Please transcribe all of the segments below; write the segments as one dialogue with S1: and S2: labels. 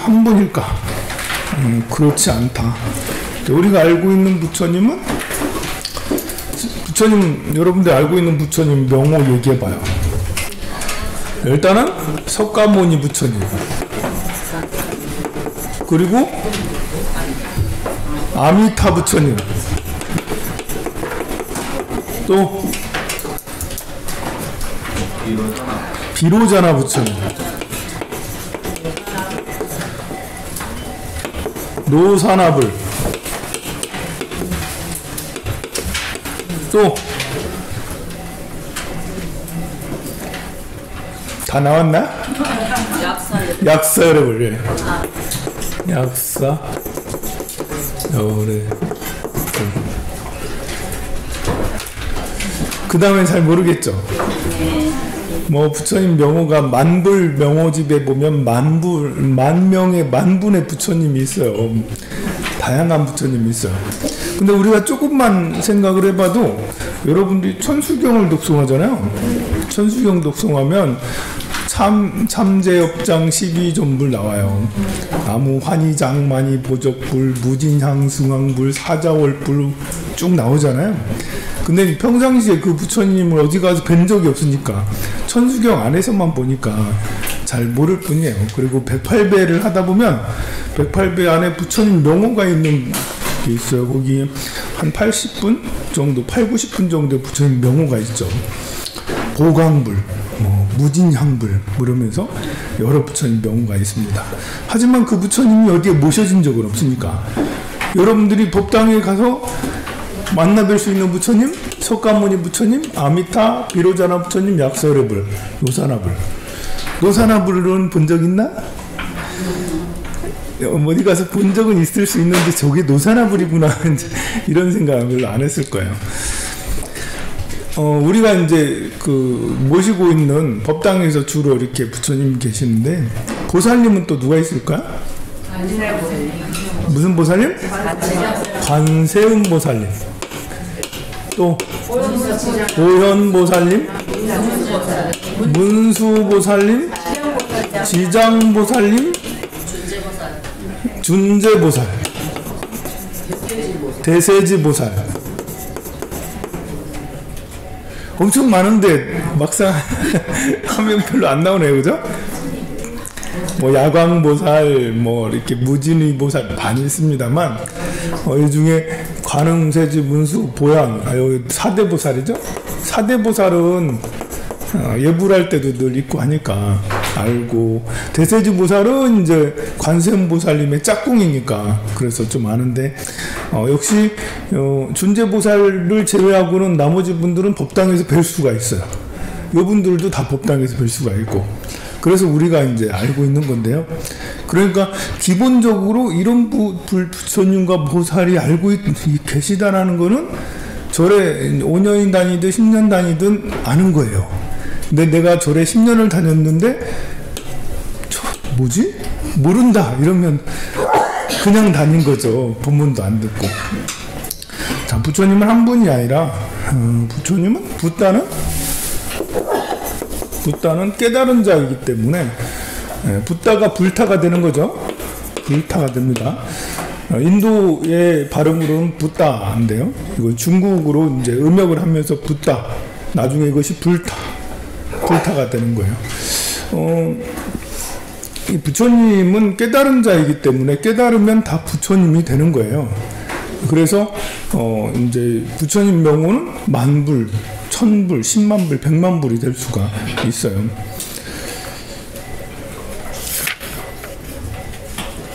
S1: 한 분일까? 그렇지 않다. 우리가 알고 있는 부처님은, 부처님, 여러분들 알고 있는 부처님 명호 얘기해봐요. 일단은 석가모니 부처님, 그리고 아미타 부처님, 또 비로자나 부처님, 노사나불, 또 다 나왔나? 약사여러분, 예. 약사 그 다음엔 잘 모르겠죠. 뭐 부처님 명호가 만불 명호집에 보면 만명의 만분의 부처님이 있어요. 다양한 부처님이 있어요. 근데 우리가 조금만 생각을 해봐도, 여러분들이 천수경을 독송하잖아요. 천수경 독송하면 참제업장 12존불 나와요. 나무 환희장만이 보적불 무진향승왕불 사자월불 쭉 나오잖아요. 근데 평상시에 그 부처님을 어디 가서 뵌 적이 없으니까 천수경 안에서만 보니까 잘 모를 뿐이에요. 그리고 108배를 하다 보면 108배 안에 부처님 명호가 있는 게 있어요. 거기 한 80분 정도, 8, 90분 정도 부처님 명호가 있죠. 보광불, 무진향불, 그러면서 여러 부처님 명호가 있습니다. 하지만 그 부처님이 어디에 모셔진 적은 없으니까, 여러분들이 법당에 가서 만나뵐 수 있는 부처님, 석가모니 부처님, 아미타, 비로자나 부처님, 약사여러분, 노사나불. 노사나불은 본 적 있나? 어디 가서 본 적은 있을 수 있는데 저게 노사나불이구나 이런 생각을 별로 안 했을 거예요. 우리가 이제 모시고 있는 법당에서 주로 이렇게 부처님 계시는데, 보살님은 또 누가 있을까? 무슨 보살님? 관세음 보살님. 또 보현 보살님, 문수 보살님, 지장 보살님, 준제 보살, 대세지 보살. 엄청 많은데 막상 하면 별로 안 나오네요, 그죠? 뭐 야광보살, 뭐 이렇게 무진의 보살 많이 있습니다만, 이 중에 관음세지 문수 보양, 여기 4대 보살이죠? 4대 보살은 예불할 때도 늘 있고 하니까 알고, 대세지 보살은 이제 관세음 보살님의 짝꿍이니까 그래서 좀 아는데, 역시 준제 보살을 제외하고는 나머지 분들은 법당에서 뵐 수가 있어요. 요분들도 다 법당에서 뵐 수가 있고, 그래서 우리가 이제 알고 있는 건데요. 그러니까 기본적으로 이런 부처님과 보살이 알고 계시다라는 거는 절에 5년이 다니든 10년 다니든 아는 거예요. 근데 내가 절에 10년을 다녔는데 뭐지? 모른다 이러면 그냥 다닌 거죠. 본문도 안 듣고. 자, 부처님은 한 분이 아니라 부처님은 붓다는 깨달은 자이기 때문에, 붓다가 불타가 되는 거죠. 불타가 됩니다. 인도의 발음으로는 붓다인데요. 이걸 중국으로 이제 음역을 하면서 붓다. 나중에 이것이 불타가 되는 거예요. 이 부처님은 깨달은 자이기 때문에 깨달으면 다 부처님이 되는 거예요. 그래서 이제 부처님 명호는 만불, 천불, 10만불, 100만불이 될 수가 있어요.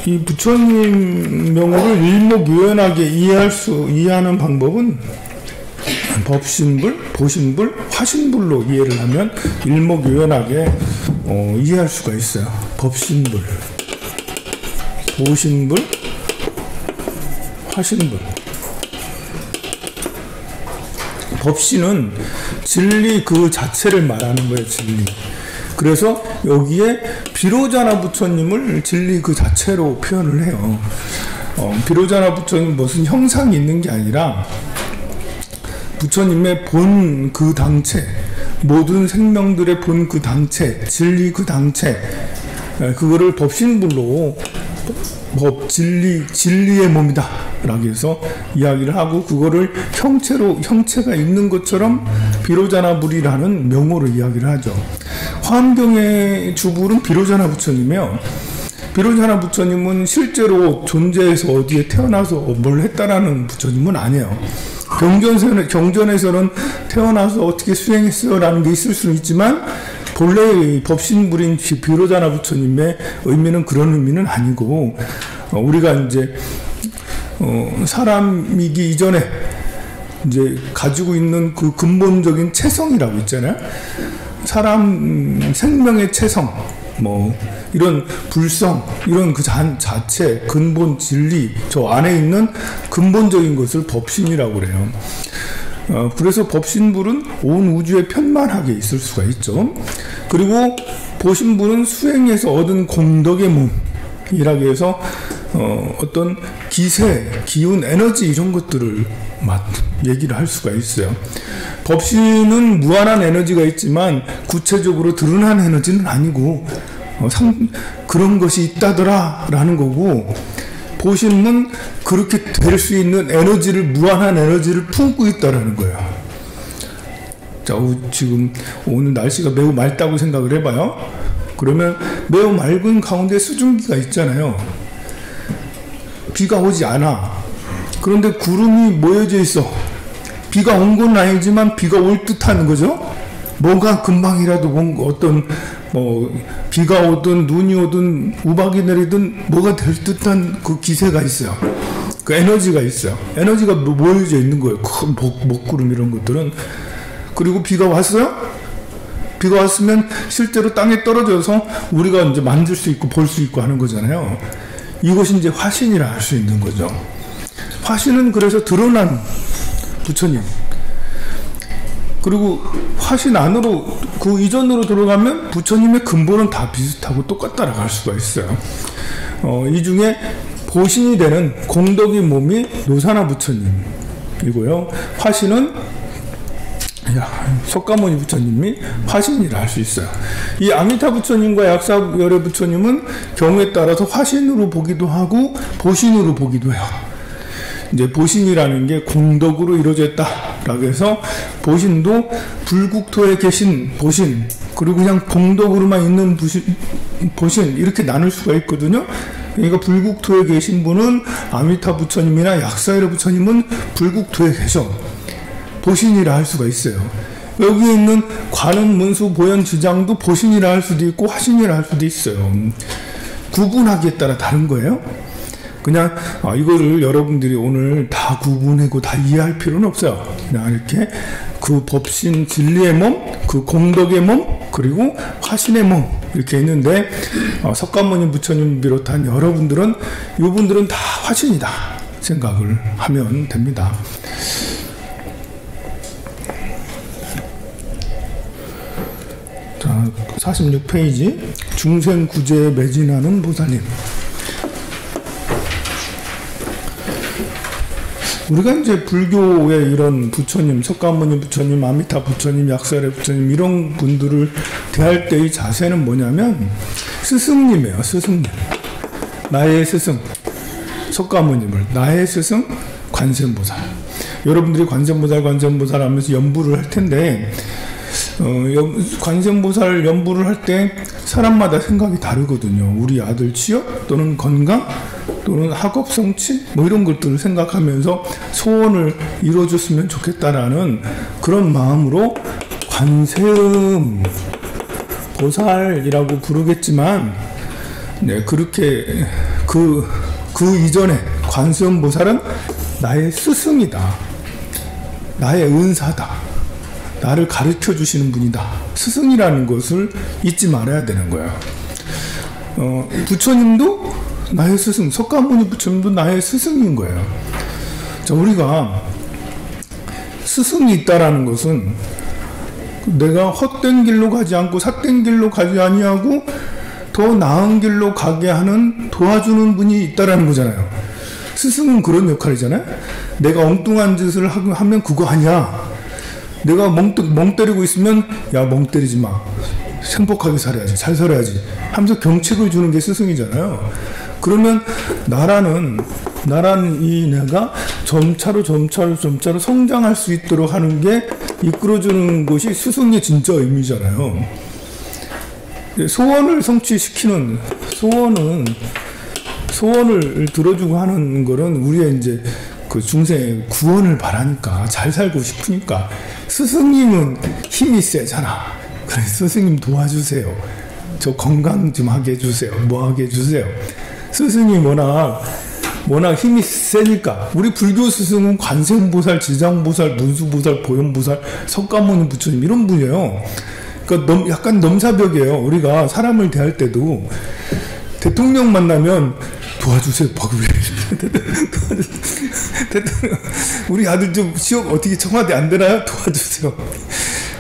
S1: 이 부처님 명호를 일목요연하게 이해하는 방법은 법신불, 보신불, 화신불로 이해를 하면 일목요연하게 이해할 수가 있어요. 법신불, 보신불, 화신불. 법신은 진리 그 자체를 말하는 거예요. 진리. 그래서 여기에 비로자나 부처님을 진리 그 자체로 표현을 해요. 비로자나 부처님 무슨 형상이 있는 게 아니라 부처님의 본 그 당체, 모든 생명들의 본 그 당체, 진리 그 당체, 그거를 법신불로 법, 진리의 몸이다 라고 해서 이야기를 하고, 그거를 형체가 있는 것처럼 비로자나 불이라는 명호로 이야기를 하죠. 화엄경의 주불은 비로자나 부처님이에요. 비로자나 부처님은 실제로 존재해서 어디에 태어나서 뭘 했다라는 부처님은 아니에요. 경전에서는 태어나서 어떻게 수행했어요 라는 게 있을 수는 있지만, 본래의 법신불인 비로자나 부처님의 의미는 그런 의미는 아니고, 우리가 이제 사람이기 이전에 이제 가지고 있는 그 근본적인 체성이라고 있잖아요. 사람 생명의 체성, 뭐 이런 불성, 이런 그 자체 근본 진리, 저 안에 있는 근본적인 것을 법신이라고 그래요. 그래서 법신불은 온 우주에 편만하게 있을 수가 있죠. 그리고 보신불은 수행에서 얻은 공덕의 몸이라고 해서 어떤 기세, 기운, 에너지 이런 것들을 얘기를 할 수가 있어요. 법신은 무한한 에너지가 있지만 구체적으로 드러난 에너지는 아니고 그런 것이 있다더라 라는 거고, 보신은 그렇게 될 수 있는 에너지를, 무한한 에너지를 품고 있다라는 거예요. 자, 지금 오늘 날씨가 매우 맑다고 생각을 해봐요. 그러면 매우 맑은 가운데 수증기가 있잖아요. 비가 오지 않아. 그런데 구름이 모여져 있어. 비가 온 건 아니지만 비가 올 듯한 거죠. 뭔가 금방이라도 어떤 비가 오든 눈이 오든 우박이 내리든 뭐가 될 듯한 그 기세가 있어요. 그 에너지가 있어요. 에너지가 모여져 있는 거예요. 큰 먹구름 이런 것들은. 그리고 비가 왔어요? 비가 왔으면 실제로 땅에 떨어져서 우리가 이제 만질 수 있고 볼 수 있고 하는 거잖아요. 이것이 이제 화신이라 할 수 있는 거죠. 화신은 그래서 드러난 부처님. 그리고 화신 안으로, 그 이전으로 들어가면 부처님의 근본은 다 비슷하고 똑같다라고 할 수가 있어요. 이 중에 보신이 되는 공덕의 몸이 노사나 부처님이고요. 화신은 석가모니 부처님이 화신이라 할 수 있어요. 이 아미타 부처님과 약사열애 부처님은 경우에 따라서 화신으로 보기도 하고 보신으로 보기도 해요. 이제 보신이라는 게 공덕으로 이루어졌다라고 해서, 보신도 불국토에 계신 보신, 그리고 그냥 공덕으로만 있는 보신, 이렇게 나눌 수가 있거든요. 그러니까 불국토에 계신 분은 아미타 부처님이나 약사열애 부처님은 불국토에 계셔. 보신이라 할 수가 있어요. 여기에 있는 관음, 문수, 보현, 지장도 보신이라 할 수도 있고 화신이라 할 수도 있어요. 구분하기에 따라 다른 거예요. 그냥 이거를 여러분들이 오늘 다 구분하고 다 이해할 필요는 없어요. 그냥 이렇게 그 법신 진리의 몸, 그 공덕의 몸, 그리고 화신의 몸 이렇게 있는데, 석가모니 부처님 비롯한 여러분들은 이분들은 다 화신이다 생각을 하면 됩니다. 자, 46페이지 중생구제에 매진하는 보살님. 우리가 이제 불교의 이런 부처님, 석가모니 부처님, 아미타 부처님, 약사열애 부처님 이런 분들을 대할 때의 자세는 뭐냐면 스승님이에요. 스승님. 나의 스승 석가모님을, 나의 스승 관세음보살. 여러분들이 관세음보살 하면서 연부를 할 텐데, 관세음보살 연부를 할 때 사람마다 생각이 다르거든요. 우리 아들 취업 또는 건강 또는 학업 성취 뭐 이런 것들을 생각하면서 소원을 이루어줬으면 좋겠다라는 그런 마음으로 관세음 보살이라고 부르겠지만, 네, 그렇게 그 이전에 관세음 보살은 나의 스승이다, 나의 은사다, 나를 가르쳐 주시는 분이다, 스승이라는 것을 잊지 말아야 되는 거예요. 부처님도 나의 스승, 석가모니 부처님도 나의 스승인 거예요. 자, 우리가 스승이 있다라는 것은 내가 헛된 길로 가지 않고 삿된 길로 가지 아니하고 더 나은 길로 가게 하는, 도와주는 분이 있다라는 거잖아요. 스승은 그런 역할이잖아요. 내가 엉뚱한 짓을 하면 그거 아니야. 내가 멍 때리고 있으면 야, 멍 때리지 마, 행복하게 살아야지, 잘 살아야지 하면서 경책을 주는 게 스승이잖아요. 그러면 나라는 이 내가 점차로 성장할 수 있도록 하는 게 이끌어주는 것이 스승의 진짜 의미잖아요. 소원을 성취시키는 소원을 들어주고 하는 거는 우리의 이제 그 중생의 구원을 바라니까, 잘 살고 싶으니까. 스승님은 힘이 세잖아. 그래, 스승님 도와주세요. 저 건강 좀 하게 해주세요. 뭐 하게 해주세요. 스승이 워낙 힘이 세니까. 우리 불교 스승은 관세음보살, 지장보살, 문수보살, 보현보살, 석가모니 부처님 이런 분이에요. 그러니까 약간 넘사벽이에요. 우리가 사람을 대할 때도 대통령 만나면 도와주세요. 대통령, 우리 아들 좀 취업 어떻게 청와대 안 되나요? 도와주세요.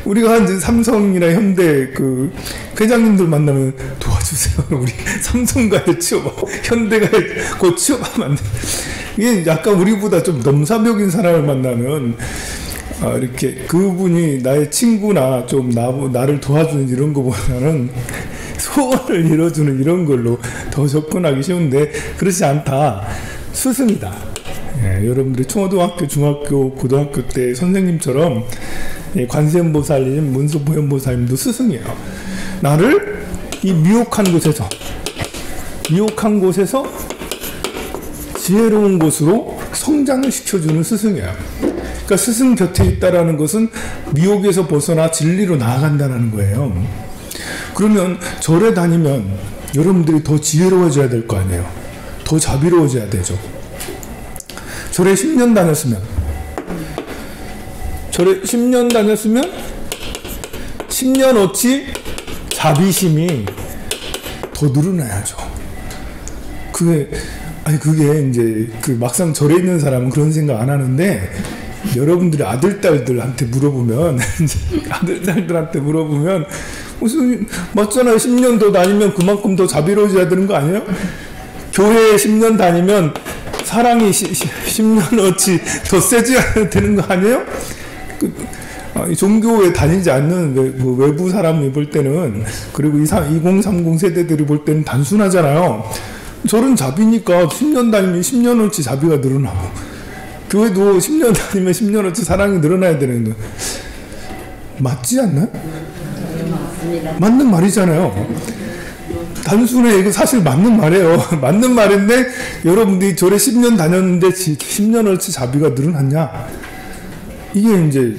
S1: 우리가 이제 삼성이나 현대 그 회장님들 만나면 도와주세요. 우리 삼성 가야 취업, 현대 가야 곧 취업하면 안 돼. 이게 약간 우리보다 좀 넘사벽인 사람을 만나면 이렇게 그분이 나의 친구나 좀 나를 도와주는 이런 거보다는 소원을 이뤄주는 이런 걸로 더 접근하기 쉬운데, 그렇지 않다. 스승이다. 예, 여러분들이 초등학교, 중학교, 고등학교 때 선생님처럼 관세음보살님, 문수보현보살님도 스승이에요. 나를 이 미혹한 곳에서 지혜로운 곳으로 성장을 시켜주는 스승이에요. 그러니까 스승 곁에 있다라는 것은 미혹에서 벗어나 진리로 나아간다는 거예요. 그러면 절에 다니면 여러분들이 더 지혜로워져야 될 거 아니에요. 더 자비로워져야 되죠. 절에 10년 다녔으면 10년어치 자비심이 더 늘어나야죠. 그게 이제 막상 절에 있는 사람은 그런 생각 안 하는데, 여러분들이 아들딸들한테 물어보면 무슨 맞잖아요. 10년 더 다니면 그만큼 더 자비로워져야 되는 거 아니에요? 교회에 10년 다니면 사랑이 10년어치 더 세져야 되는 거 아니에요? 종교에 다니지 않는 외부 사람이 볼 때는, 그리고 2030 세대들이 볼 때는 단순하잖아요. 저런 자비니까 10년 다니면 10년어치 자비가 늘어나고, 교회도 10년 다니면 10년어치 사랑이 늘어나야 되는 거 맞지 않나요? 맞는 말이잖아요. 단순해. 이거 사실 맞는 말이에요. 맞는 말인데, 여러분들이 절에 10년 다녔는데 10년어치 자비가 늘어났냐? 이게 이제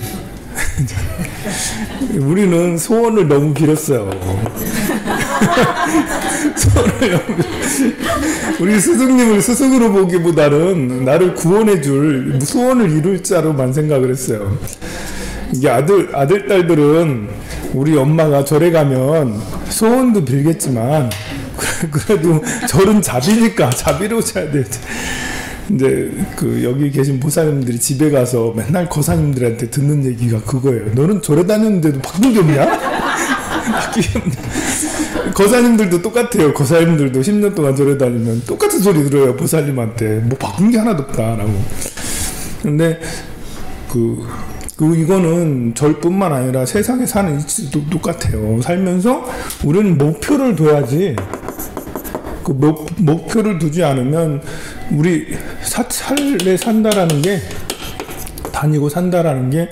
S1: 우리는 소원을 너무 빌었어요. 우리 스승님을 스승으로 보기보다는 나를 구원해줄, 소원을 이룰 자로만 생각을 했어요. 이게 아들, 딸들은 우리 엄마가 절에 가면 소원도 빌겠지만, 그래도 절은 자비니까 자비로워져야 돼. 이제 여기 계신 보살님들이 집에 가서 맨날 거사님들한테 듣는 얘기가 그거예요. 너는 절에 다녔는데도 바꾼 게 없냐? 거사님들도 똑같아요. 거사님들도 10년 동안 절에 다니면 똑같은 소리 들어요. 보살님한테 뭐 바꾼 게 하나도 없다라고. 근데 이거는 절뿐만 아니라 세상에 사는 이치도 똑같아요. 살면서 우리는 목표를 둬야지. 그 목표를 두지 않으면 우리 사찰에 산다라는 게, 다니고 산다라는 게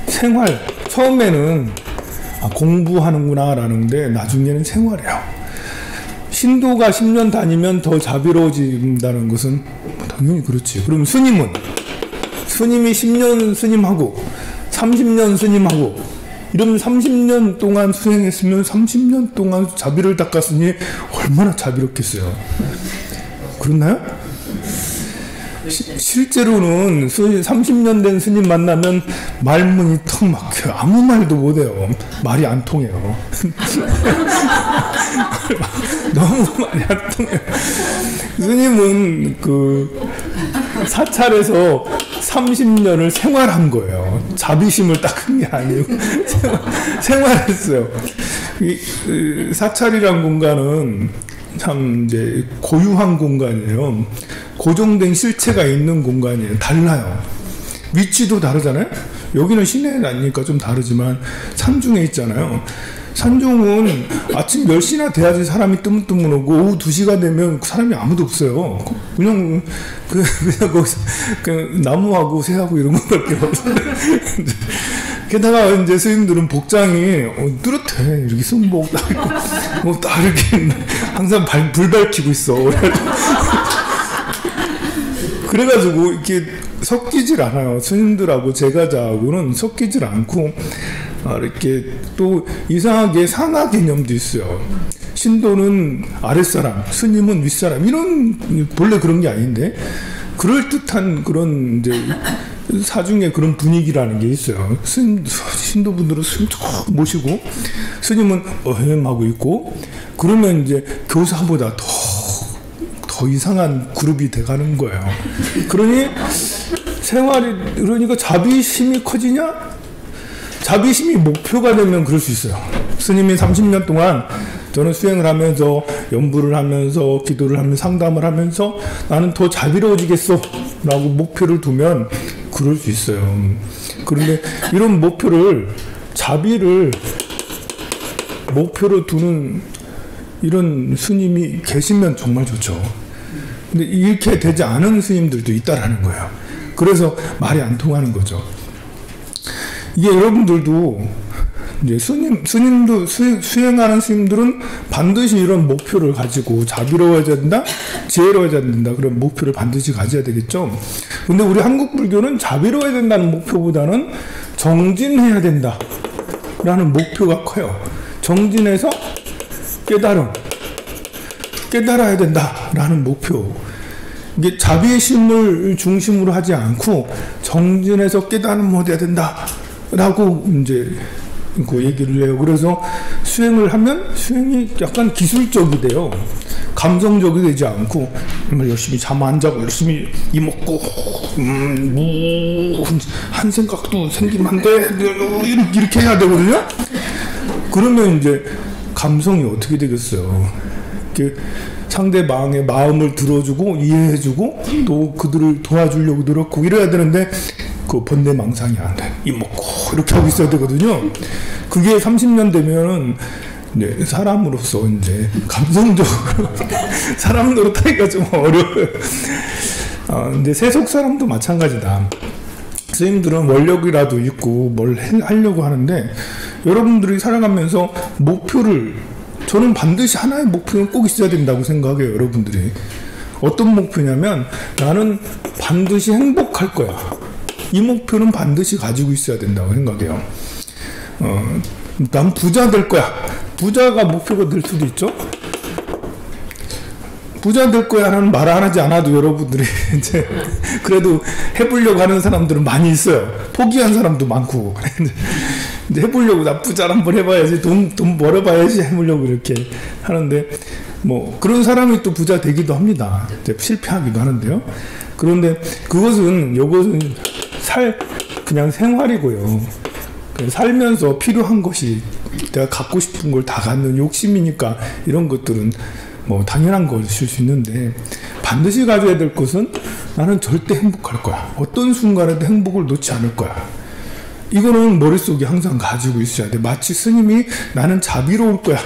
S1: 생활, 처음에는 공부하는구나 라는데 나중에는 생활이에요. 신도가 10년 다니면 더 자비로워진다는 것은 당연히 그렇지. 그럼 스님이 10년 스님하고 30년 스님하고 이러면 30년 동안 수행했으면 30년 동안 자비를 닦았으니 얼마나 자비롭겠어요. 그렇나요? 실제로는 30년 된 스님 만나면 말문이 턱 막혀요. 아무 말도 못해요. 말이 안 통해요. 너무 말이 안 통해요. 스님은 사찰에서 30년을 생활한 거예요. 자비심을 닦은 게 아니고 생활했어요. 사찰이란 공간은 참 이제 고유한 공간이에요. 고정된 실체가 있는 공간이에요. 달라요. 위치도 다르잖아요. 여기는 시내에 아니니까 좀 다르지만 산중에 있잖아요. 산종은 아침 10시나 돼야지 사람이 뜨문뜨문 오고 오후 2시가 되면 사람이 아무도 없어요. 그냥 그냥 거기서 그냥 나무하고 새하고 이런 것밖에 없어요. 게다가 이제 스님들은 복장이 뚜렷해. 이렇게 승복 딱 있고 뭐 딱 이렇게 항상 불 밝히고 있어. 그래가지고 이렇게 섞이질 않아요. 스님들하고 제가자하고는 섞이질 않고 이렇게 또 이상하게 상하 개념도 있어요. 신도는 아랫사람, 스님은 윗사람 이런 본래 그런 게 아닌데 그럴듯한 그런 이제 사중에 그런 분위기라는 게 있어요. 신도분들은 스님 쭉 모시고 스님은 어햄하고 있고 그러면 이제 교사보다 더 이상한 그룹이 돼가는 거예요. 그러니 그러니까 자비심이 커지냐? 자비심이 목표가 되면 그럴 수 있어요. 스님이 30년 동안 저는 수행을 하면서 연부를 하면서 기도를 하면서 상담을 하면서 나는 더 자비로워지겠어 라고 목표를 두면 그럴 수 있어요. 그런데 이런 자비를 목표로 두는 이런 스님이 계시면 정말 좋죠. 근데 이렇게 되지 않은 스님들도 있다라는 거예요. 그래서 말이 안 통하는 거죠. 이게 여러분들도 이제 스님도 수행하는 스님들은 반드시 이런 목표를 가지고 자비로워져야 된다, 지혜로워져야 된다 그런 목표를 반드시 가져야 되겠죠. 근데 우리 한국 불교는 자비로워야 된다는 목표보다는 정진해야 된다라는 목표가 커요. 정진해서 깨달아야 된다라는 목표. 이게 자비의 심을 중심으로 하지 않고 정진해서 깨달음을 얻어야 된다라고 이제 그 얘기를 해요. 그래서 수행을 하면 수행이 약간 기술적이 돼요. 감성적이 되지 않고 열심히 잠 안 자고 열심히 이먹고 한 생각도 생기면 안 돼 이렇게 해야 되거든요. 그러면 이제 감성이 어떻게 되겠어요? 상대방의 마음을 들어주고 이해해주고 또 그들을 도와주려고 노력하고 이래야 되는데 그 번뇌망상이 안 돼. 이먹고 이렇게 하고 있어야 되거든요. 그게 30년 되면은 이제 사람으로서 이제 감성적으로 사람 노릇하기가 좀 어려워요. 근데 세속 사람도 마찬가지다. 스님들은 원력이라도 있고 뭘 하려고 하는데 여러분들이 살아가면서 저는 반드시 하나의 목표는 꼭 있어야 된다고 생각해요. 여러분들이 어떤 목표냐면 나는 반드시 행복할 거야. 이 목표는 반드시 가지고 있어야 된다고 생각해요. 난 부자 될 거야. 부자가 목표가 될 수도 있죠. 부자 될 거야 라는 말 안 하지 않아도 여러분들이 이제 그래도 해보려고 하는 사람들은 많이 있어요. 포기한 사람도 많고. 이제 해보려고 나 부자를 한번 해봐야지 돈 벌어봐야지 해보려고 이렇게 하는데 뭐 그런 사람이 또 부자 되기도 합니다. 이제 실패하기도 하는데요. 그런데 이것은 그냥 생활이고요. 살면서 필요한 것이 내가 갖고 싶은 걸 다 갖는 욕심이니까 이런 것들은 뭐 당연한 것일 수 있는데 반드시 가져야 될 것은 나는 절대 행복할 거야. 어떤 순간에도 행복을 놓지 않을 거야. 이거는 머릿속에 항상 가지고 있어야 돼. 마치 스님이 나는 자비로울 거야.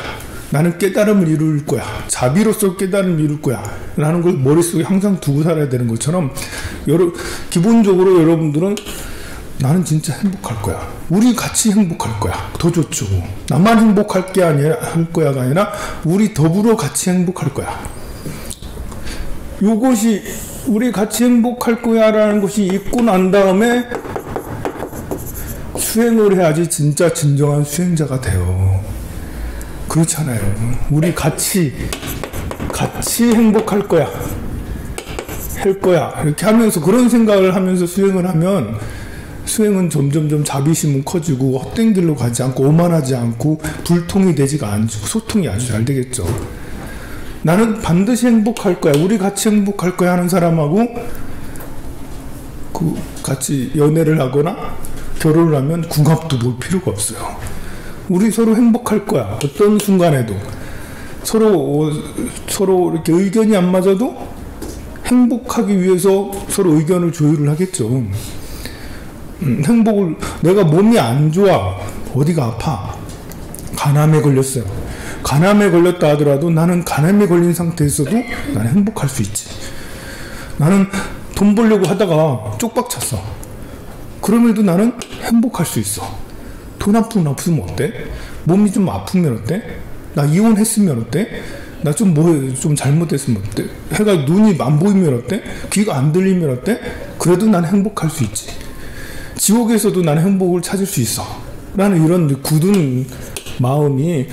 S1: 나는 깨달음을 이룰 거야. 자비로서 깨달음을 이룰 거야. 라는 걸 머릿속에 항상 두고 살아야 되는 것처럼 기본적으로 여러분들은 나는 진짜 행복할 거야. 우리 같이 행복할 거야. 더 좋죠. 나만 행복할 게 아니라 할 거야가 아니라 우리 더불어 같이 행복할 거야. 요것이 우리 같이 행복할 거야라는 것이 있고 난 다음에 수행을 해야지 진짜 진정한 수행자가 돼요. 그렇잖아요. 우리 같이 행복할 거야. 할 거야. 이렇게 하면서 그런 생각을 하면서 수행을 하면 수행은 점점점 자비심은 커지고 헛된 길로 가지 않고 오만하지 않고 불통이 되지가 않고 소통이 아주 잘 되겠죠. 나는 반드시 행복할 거야. 우리 같이 행복할 거야 하는 사람하고 같이 연애를 하거나 결혼을 하면 궁합도 볼 필요가 없어요. 우리 서로 행복할 거야. 어떤 순간에도 서로 이렇게 의견이 안 맞아도 행복하기 위해서 서로 의견을 조율을 하겠죠. 내가 몸이 안 좋아. 어디가 아파. 간암에 걸렸어요. 간암에 걸렸다 하더라도 나는 간암에 걸린 상태에서도 나는 행복할 수 있지. 나는 돈 벌려고 하다가 쪽박 찼어. 그럼에도 나는 행복할 수 있어. 돈 아프면 어때? 몸이 좀 아프면 어때? 나 이혼했으면 어때? 나 좀 잘못했으면 어때? 해가 눈이 안 보이면 어때? 귀가 안 들리면 어때? 그래도 난 행복할 수 있지. 지옥에서도 나는 행복을 찾을 수 있어. 라는 이런 굳은 마음이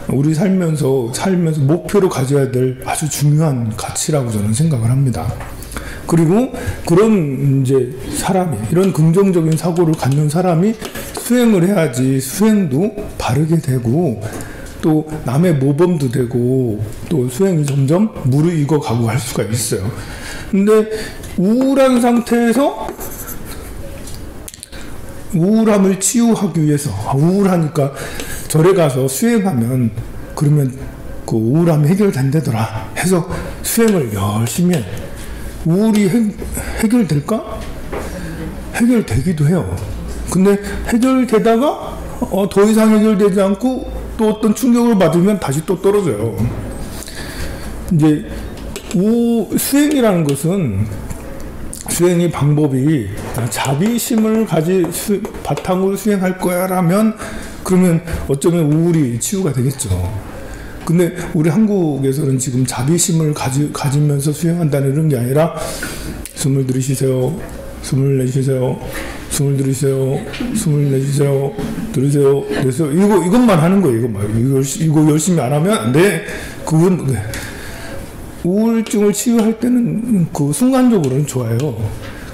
S1: 우리 살면서 목표로 가져야 될 아주 중요한 가치라고 저는 생각을 합니다. 그리고 그런 이제 사람이, 이런 긍정적인 사고를 갖는 사람이 수행을 해야지 수행도 바르게 되고 또 남의 모범도 되고 또 수행이 점점 무르익어 가고 할 수가 있어요. 근데 우울한 상태에서 우울함을 치유하기 위해서, 우울하니까 절에 가서 수행하면 그러면 그 우울함이 해결된다더라 해서 수행을 열심히 해. 우울이 해결될까? 해결되기도 해요. 근데 해결되다가 더 이상 해결되지 않고 또 어떤 충격을 받으면 다시 또 떨어져요. 이제 수행이라는 것은, 수행의 방법이 자비심을 바탕으로 수행할 거야 라면 그러면 어쩌면 우울이 치유가 되겠죠. 근데 우리 한국에서는 지금 자비심을 가지면서 수행한다는 이런 게 아니라 숨을 들이쉬세요, 숨을 내쉬세요, 숨을 들이쉬세요, 숨을 내쉬세요, 들이세요, 내쉬세요. 이것만 하는 거예요. 이거 열심히 안 하면 안 돼. 그건 우울증을 치유할 때는 그 순간적으로는 좋아요.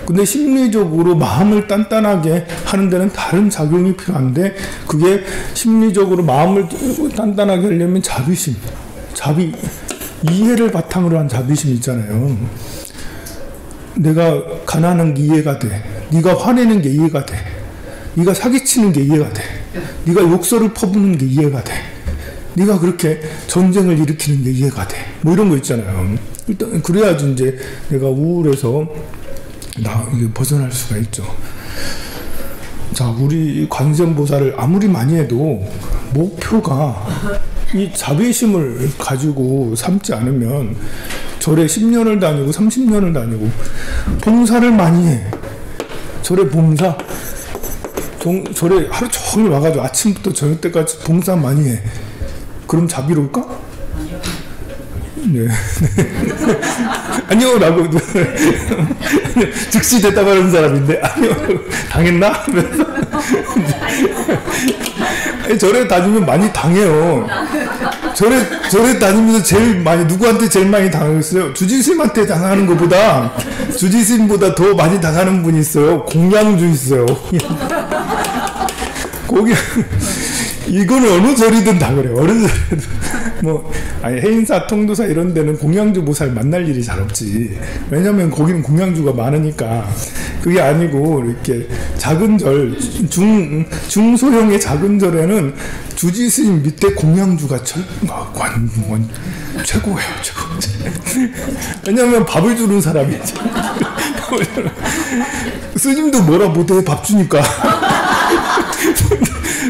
S1: 근데 심리적으로 마음을 단단하게 하는 데는 다른 작용이 필요한데, 그게 심리적으로 마음을 단단하게 하려면 이해를 바탕으로 한 자비심 있잖아요. 내가 가난한 게 이해가 돼. 네가 화내는 게 이해가 돼. 네가 사기치는 게 이해가 돼. 네가 욕설을 퍼부는 게 이해가 돼. 네가 그렇게 전쟁을 일으키는 게 이해가 돼. 뭐 이런 거 있잖아요. 일단 그래야지 이제 내가 우울해서 벗어날 수가 있죠. 자, 우리 관세음보살을 아무리 많이 해도 목표가 이 자비심을 가지고 삼지 않으면 절에 10년을 다니고 30년을 다니고 봉사를 많이 해. 절에 봉사, 절에 하루 종일 와가지고 아침부터 저녁 때까지 봉사 많이 해. 그럼 자비로울까? 네. 아니요 라고 즉시 대답하는 사람인데, 아니요 당했나? 하면서 절에 다니면 많이 당해요. 절에 다니면서 누구한테 제일 많이 당했어요? 주지스님한테 당하는 것보다, 주지스님보다 더 많이 당하는 분이 있어요. 공양주 있어요. 이거는 어느 절이든 다 그래요. 어느 절이든. 해인사, 통도사 이런 데는 공양주 보살 만날 일이 잘 없지. 왜냐면 거기는 공양주가 많으니까. 그게 아니고, 이렇게 작은 절, 중소형의 작은 절에는 주지스님 밑에 공양주가 최고예요, 최고. 왜냐면 밥을 주는 사람이지. 스님도 뭐라 못해, 밥 주니까.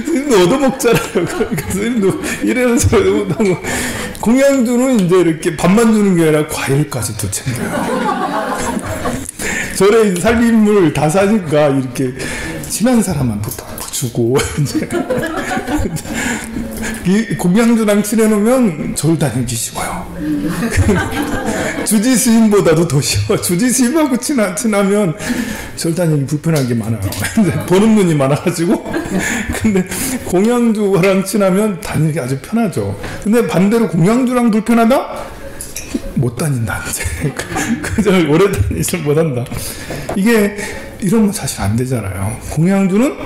S1: 스님도 얻어먹잖아요. 그러니까 스님도 이래서 저래서 못하고, 공양주는 이제 이렇게 밥만 주는 게 아니라 과일까지도 챙겨요. 절에 살림을 다 사니까 이렇게 친한 사람한테 주고, 이제 공양주랑 친해놓으면 절 다니기 쉬워요. 주지스님보다도 더 쉬워. 주지스님하고 친하면 절 다니기 불편한 게 많아요. 보는 눈이 많아가지고. 근데 공양주랑 친하면 다니기 아주 편하죠. 근데 반대로 공양주랑 불편하다? 못 다닌다. 그저 오래 다니지 못한다. 이게 이러면 사실 안 되잖아요. 공양주는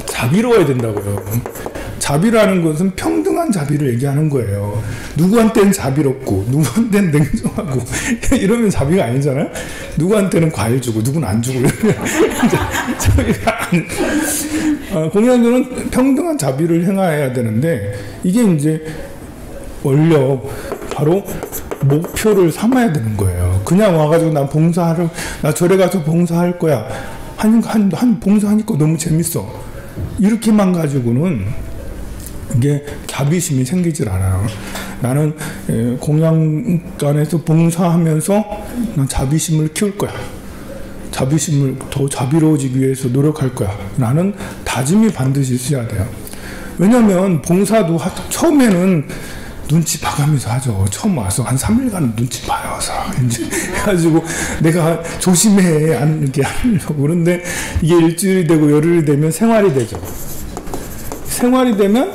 S1: 자비로워야 된다고요. 자비라는 것은 평등한 자비를 얘기하는 거예요. 누구한테는 자비롭고 누구한테는 냉정하고 이러면 자비가 아니잖아요. 누구한테는 과일 주고 누구는 안 주고 자비가 공양주는 평등한 자비를 행해야 되는데, 이게 이제 원래 바로 목표를 삼아야 되는 거예요. 그냥 와가지고 나 절에 가서 봉사할 거야. 봉사하니까 너무 재밌어. 이렇게만 가지고는 이게 자비심이 생기질 않아요. 나는 공양간에서 봉사하면서 난 자비심을 키울 거야. 자비심을 더 자비로워지기 위해서 노력할 거야. 라는 다짐이 반드시 있어야 돼요. 왜냐면 봉사도 처음에는 눈치 봐가면서 하죠. 처음 와서 한 3일간 눈치 봐요. 이제 해가지고 내가 조심해 이렇게 하려고. 그런데 이게 일주일이 되고 열흘이 되면 생활이 되죠. 생활이 되면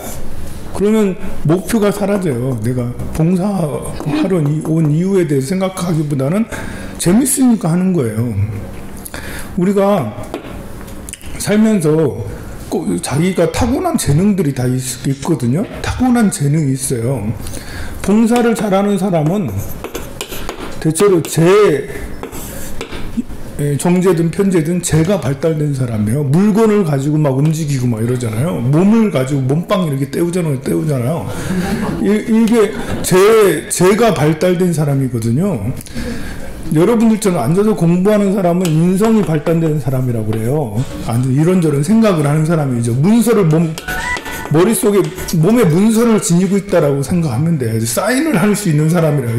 S1: 그러면 목표가 사라져요. 내가 봉사하러 온 이유에 대해서 생각하기보다는 재밌으니까 하는 거예요. 우리가 살면서 꼭 자기가 타고난 재능들이 다 있거든요. 타고난 재능이 있어요. 봉사를 잘하는 사람은 대체로 정제든 편제든 재가 발달된 사람이에요. 물건을 가지고 막 움직이고 막 이러잖아요. 몸을 가지고 몸빵 이렇게 때우잖아요. 이게 재가 발달된 사람이거든요. 여러분들처럼 앉아서 공부하는 사람은 인성이 발달된 사람이라고 그래요. 이런저런 생각을 하는 사람이죠. 문서를 머릿속에 몸에 문서를 지니고 있다라고 생각하면 돼요. 사인을 할 수 있는 사람이라고.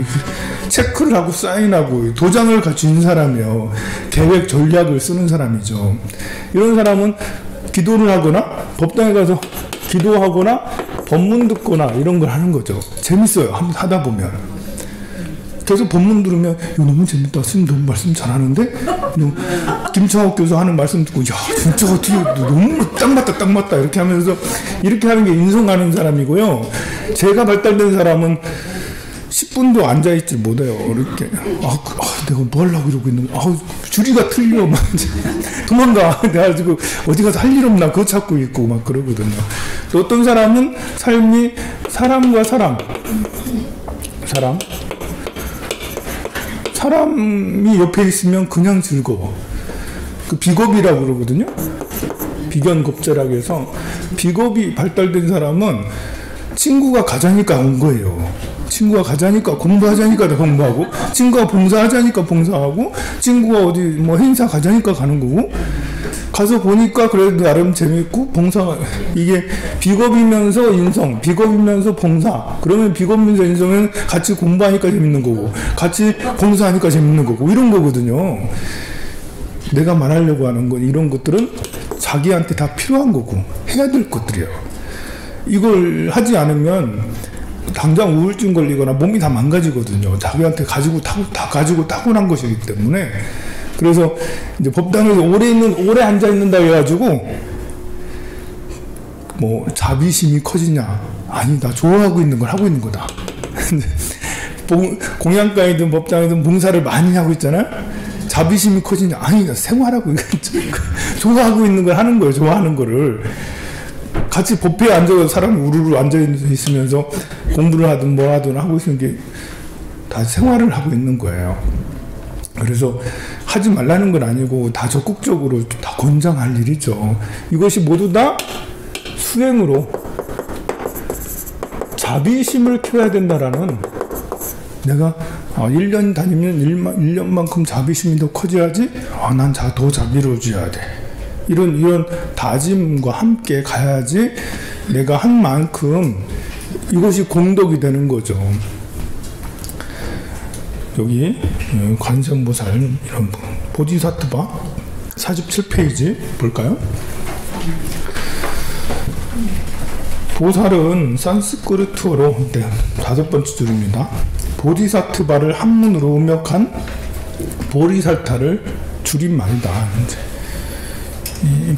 S1: 체크를 하고 사인하고 도장을 갖춘 사람이요. 계획 전략을 쓰는 사람이죠. 이런 사람은 기도를 하거나 법당에 가서 기도하거나 법문 듣거나 이런 걸 하는 거죠. 재밌어요. 한번 하다 보면. 계속 법문 들으면 너무 재밌다. 스님 너무 말씀 잘하는데 김창옥 교수 하는 말씀 듣고 야 진짜 어떻게 너무 딱 맞다 이렇게 하면서 이렇게 하는 게 인성하는 사람이고요. 제가 발달된 사람은 10분도 앉아있지 못해요. 이렇게 내가 뭐 하려고 이러고 있는 거야. 줄이가 틀려 막 도망가. 내가 지금 어디 가서 할 일 없나 그거 찾고 있고 막 그러거든요. 어떤 사람은 삶이 사람과 사람이 옆에 있으면 그냥 즐거워. 그 비겁이라고 그러거든요. 비견겁절하게 해서 비겁이 발달된 사람은 친구가 가자니까 온 거예요. 친구가 가자니까 공부하자니까 공부하고, 친구가 봉사하자니까 봉사하고, 친구가 어디 뭐 행사 가자니까 가는 거고, 가서 보니까 그래도 나름 재밌고, 이게 비겁이면서 인성, 비겁이면서 봉사. 그러면 비겁이면서 인성은 같이 공부하니까 재밌는 거고, 같이 봉사하니까 재밌는 거고, 이런 거거든요. 내가 말하려고 하는 건 이런 것들은 자기한테 다 필요한 거고, 해야 될 것들이에요. 이걸 하지 않으면 당장 우울증 걸리거나 몸이 다 망가지거든요. 자기한테 다 가지고 타고난 것이기 때문에. 그래서 이제 법당에서 오래 앉아 있는다 해가지고 뭐 자비심이 커지냐? 아니, 나 좋아하고 있는 걸 하고 있는 거다. 공양가이든 법당이든 봉사를 많이 하고 있잖아요. 자비심이 커지냐? 아니, 나 생활하고 좋아하고 있는 걸 하는 거예요. 좋아하는 거를. 같이 법회에 앉아서 사람이 우르르 앉아있으면서 공부를 하든 뭐 하든 하고 있는 게 다 생활을 하고 있는 거예요. 그래서 하지 말라는 건 아니고 다 적극적으로 다 권장할 일이죠. 이것이 모두 다 수행으로 자비심을 키워야 된다라는, 내가 1년 다니면 1년만큼 자비심이 더 커져야지, 난 더 자비로워져야 돼. 이런 다짐과 함께 가야지 내가 한 만큼 이것이 공덕이 되는 거죠. 여기 관세음보살 이런 보디사트바 47페이지 볼까요? 보살은 산스크리트어로 5번째 줄입니다. 보디사트바를 한문으로 음역한 보리살타를 줄인 말이다.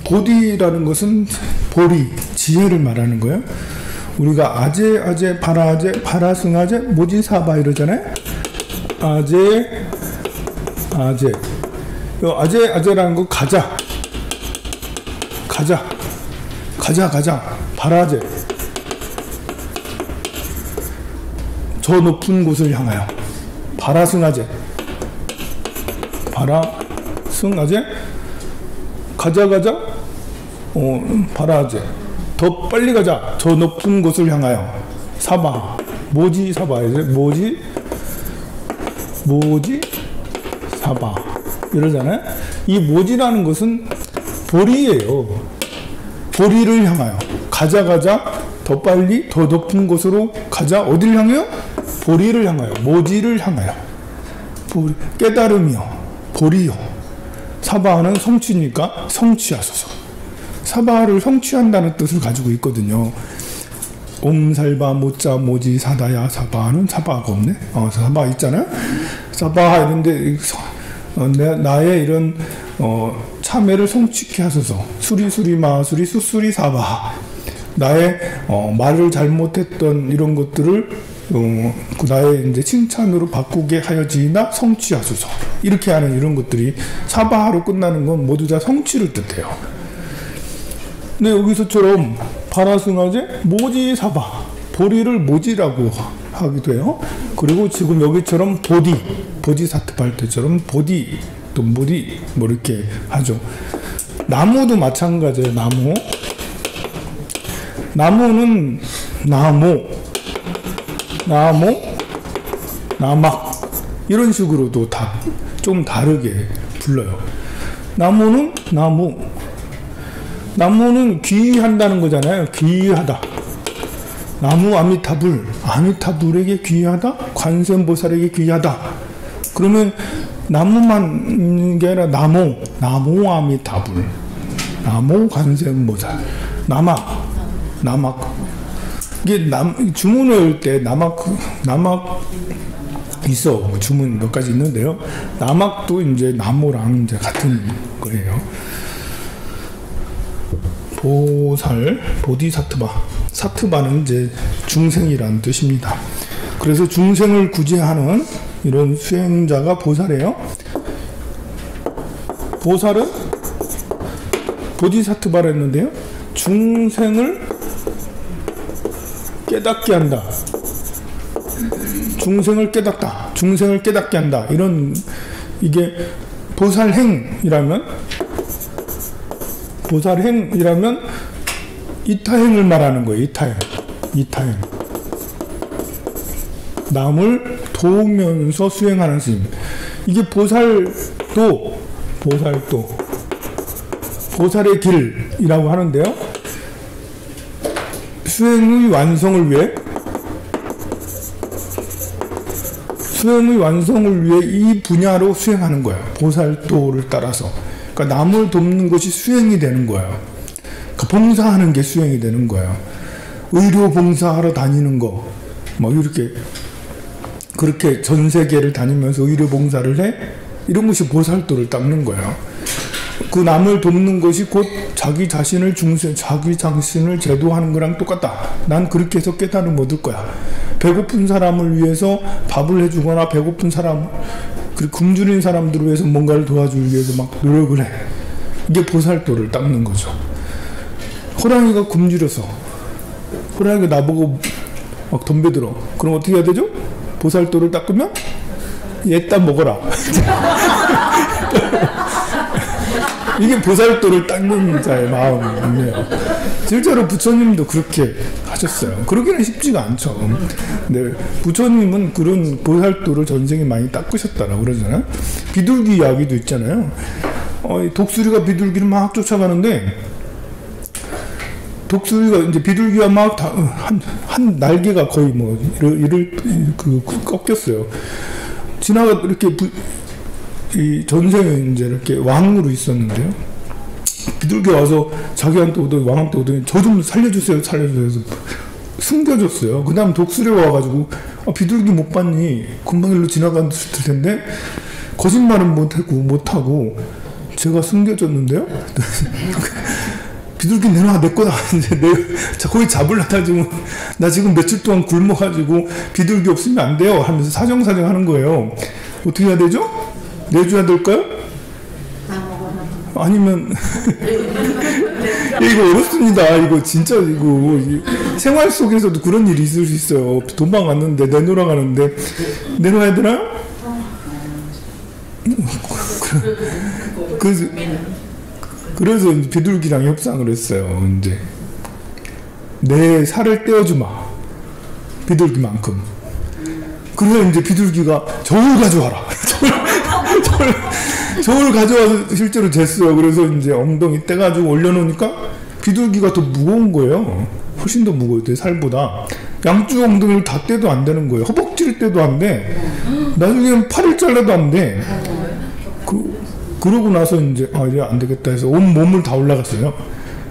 S1: 보디라는 것은 보리, 지혜를 말하는 거예요. 우리가 아제, 바라아제, 바라승아제, 모지사바 이러잖아요. 아제라는 거 가자, 바라아제, 저 높은 곳을 향하여, 바라승아제, 가자, 바라아제, 더 빨리 가자, 저 높은 곳을 향하여, 사바, 모지사바, 모지사바 이러잖아요. 이 모지라는 것은 보리예요. 보리를 향하여 가자, 더 빨리 더 높은 곳으로 가자. 어딜 향해요? 보리를 향하여, 모지를 향하여. 깨달음이요, 보리요. 사바는 성취니까 성취하소서. 사바를 성취한다는 뜻을 가지고 있거든요. 옴살바 모자 모지 사다야. 사바는 사바가 없네. 사바 있잖아요. 사바 이런데 나의 이런 참회를 성취케 하소서. 수리수리 마수리 수수리 사바. 나의 말을 잘못했던 이런 것들을 나의 이제 칭찬으로 바꾸게 하여지나 성취하소서. 이렇게 하는 이런 것들이 사바하로 끝나는 건 모두 다 성취를 뜻해요. 근데 여기서처럼 바라승하제 모지 사바, 보리를 모지라고 하기도 해요. 그리고 지금 여기처럼 보디사트바 할 때처럼 보디 또 모디 뭐 이렇게 하죠. 나무도 마찬가지예요. 나무는 나막 이런 식으로도 다 좀 다르게 불러요. 나무는 귀한다는 거잖아요. 귀하다. 나무 아미타불에게 귀하다. 관세음보살에게 귀하다. 그러면 나무만 있는 게 아니라 나모 아미타불, 나모 관세음보살, 나막. 이게 주문 외울 때 나막 있어. 주문 몇 가지 있는데요. 나막도 이제 나무랑 이제 같은 거예요. 보살, 보디사트바. 사트바는 이제 중생이라는 뜻입니다. 그래서 중생을 구제하는 이런 수행자가 보살이에요. 보살은 보디사트바를 했는데요. 중생을 깨닫게 한다. 중생을 깨닫게 한다. 이런, 이게 보살행이라면 이타행을 말하는 거예요. 이타행. 남을 도우면서 수행하는 스님. 이게 보살도 보살의 길이라고 하는데요. 수행의 완성을 위해 이 분야로 수행하는 거예요. 보살도를 따라서. 그러니까 남을 돕는 것이 수행이 되는 거예요. 그러니까 봉사하는 게 수행이 되는 거예요. 의료 봉사하러 다니는 거, 뭐 이렇게 그렇게 전 세계를 다니면서 의료 봉사를 해, 이런 것이 보살도를 닦는 거예요. 그 남을 돕는 것이 곧 자기 자신을 제도하는 거랑 똑같다. 난 그렇게 해서 깨달음을 얻을 거야. 배고픈 사람을 위해서 밥을 해주거나 배고픈 사람, 굶주린 사람들을 위해서 뭔가를 도와주기 위해서 막 노력을 해. 이게 보살도를 닦는 거죠. 호랑이가 굶주려서 호랑이가 나보고 막 덤벼들어. 그럼 어떻게 해야 되죠? 보살도를 닦으면 얘따 먹어라. 이게 보살도를 닦는 자의 마음이에요. 실제로 부처님도 그렇게 하셨어요. 그러기는 쉽지가 않죠. 근데 부처님은 그런 보살도를 전생에 많이 닦으셨다라고 그러잖아요. 비둘기 이야기도 있잖아요. 독수리가 비둘기를 막 쫓아가는데, 독수리가 이제 비둘기가 막 한 날개가 거의 뭐 꺾였어요. 이렇게 이 전생에 이제 이렇게 왕으로 있었는데요. 비둘기 와서 자기한테 왕한테 오더니 저 좀 살려주세요 해서 숨겨줬어요. 그 다음 독수리가 와가지고 비둘기 못 봤니? 금방 일로 지나갔을 텐데 거짓말은 못하고 제가 숨겨줬는데요. 비둘기 내놔, 내 거다. 거기 잡으려다 지금 나 지금 며칠 동안 굶어가지고 비둘기 없으면 안 돼요 하면서 사정사정 하는 거예요. 어떻게 해야 되죠? 내줘야 될까요? 아니면 이거 어렵습니다. 이거 진짜 이거 생활 속에서도 그런 일이 있을 수 있어요. 도망갔는데 내놓으라 가는데 내놔야 되나요? 그래서 비둘기랑 협상을 했어요. 이제 내 살을 떼어주마, 비둘기만큼. 그래서 이제 비둘기가 저울 가져와라. 저울 가져와서 실제로 쟀어요. 그래서 이제 엉덩이 떼가지고 올려놓으니까 비둘기가 더 무거운 거예요. 훨씬 더 무거워요. 내 살보다. 양쪽 엉덩이를 다 떼도 안 되는 거예요. 허벅지를 떼도 안 돼. 나중에는 팔을 잘라도 안 돼. 그러고 나서 이제 이제 안 되겠다 해서 온 몸을 다 올라갔어요.